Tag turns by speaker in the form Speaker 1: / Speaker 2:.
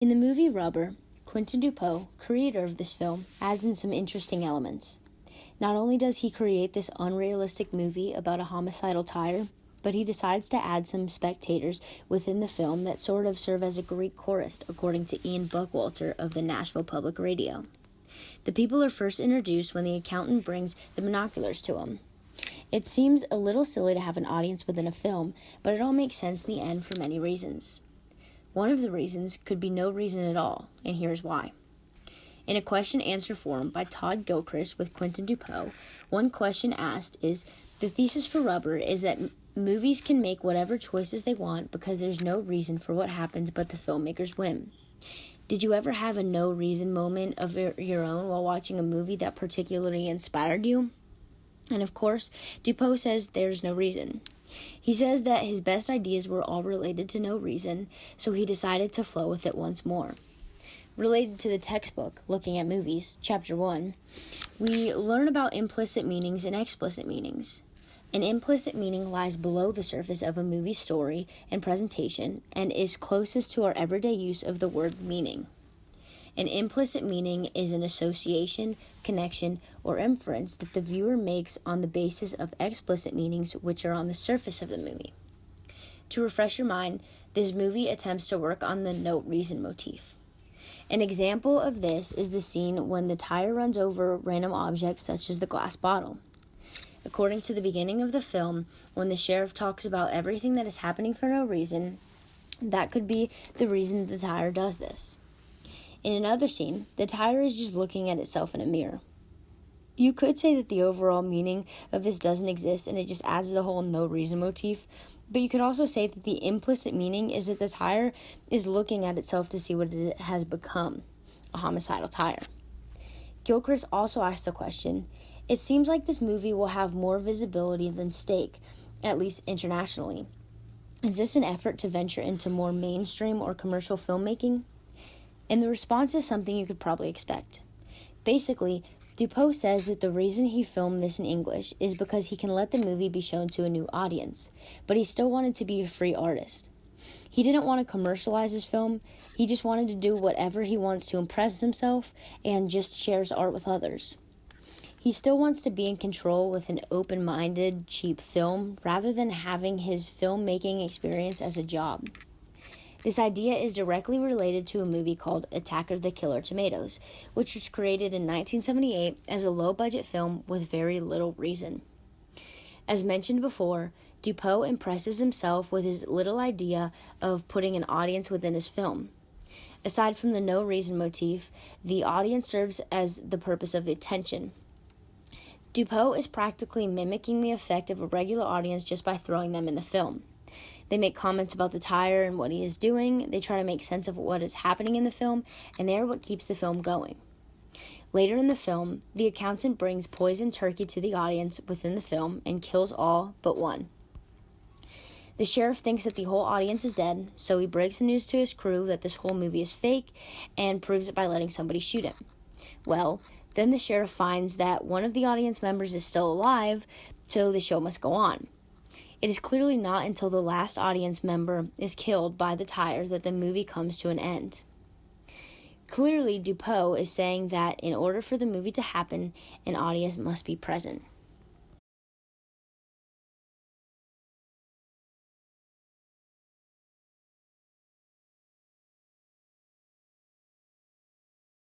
Speaker 1: In the movie Rubber, Quentin Dupieux, creator of this film, adds in some interesting elements. Not only does he create this unrealistic movie about a homicidal tire, but he decides to add some spectators within the film that sort of serve as a Greek chorus, according to Ian Buckwalter of the Nashville Public Radio. The people are first introduced when the accountant brings the binoculars to him. It seems a little silly to have an audience within a film, but it all makes sense in the end for many reasons. One of the reasons could be no reason at all, and here's why. In a question-answer forum by Todd Gilchrist with Quentin Dupieux, one question asked is, the thesis for Rubber is that movies can make whatever choices they want because there's no reason for what happens but the filmmaker's whim. Did you ever have a no-reason moment of your own while watching a movie that particularly inspired you? And of course, Dupieux says there's no reason. He says that his best ideas were all related to no reason, so he decided to flow with it once more. Related to the textbook, Looking at Movies, Chapter 1, we learn about implicit meanings and explicit meanings. An implicit meaning lies below the surface of a movie's story and presentation and is closest to our everyday use of the word meaning. An implicit meaning is an association, connection, or inference that the viewer makes on the basis of explicit meanings which are on the surface of the movie. To refresh your mind, this movie attempts to work on the no reason motif. An example of this is the scene when the tire runs over random objects such as the glass bottle. According to the beginning of the film, when the sheriff talks about everything that is happening for no reason, that could be the reason the tire does this. In another scene, the tire is just looking at itself in a mirror. You could say that the overall meaning of this doesn't exist and it just adds the whole no reason motif, but you could also say that the implicit meaning is that the tire is looking at itself to see what it has become, a homicidal tire. Gilchrist also asked the question, it seems like this movie will have more visibility than Steak, at least internationally. Is this an effort to venture into more mainstream or commercial filmmaking? And the response is something you could probably expect. Basically, Dupieux says that the reason he filmed this in English is because he can let the movie be shown to a new audience, but he still wanted to be a free artist. He didn't want to commercialize his film, he just wanted to do whatever he wants to impress himself and just shares art with others. He still wants to be in control with an open-minded, cheap film rather than having his filmmaking experience as a job. This idea is directly related to a movie called Attack of the Killer Tomatoes, which was created in 1978 as a low-budget film with very little reason. As mentioned before, Dupieux impresses himself with his little idea of putting an audience within his film. Aside from the no reason motif, the audience serves as the purpose of attention. Dupieux is practically mimicking the effect of a regular audience just by throwing them in the film. They make comments about the tire and what he is doing, they try to make sense of what is happening in the film, and they are what keeps the film going. Later in the film, the accountant brings poisoned turkey to the audience within the film and kills all but one. The sheriff thinks that the whole audience is dead, so he breaks the news to his crew that this whole movie is fake and proves it by letting somebody shoot him. Well, then the sheriff finds that one of the audience members is still alive, so the show must go on. It is clearly not until the last audience member is killed by the tire that the movie comes to an end. Clearly, Dupieux is saying that in order for the movie to happen, an audience must be present.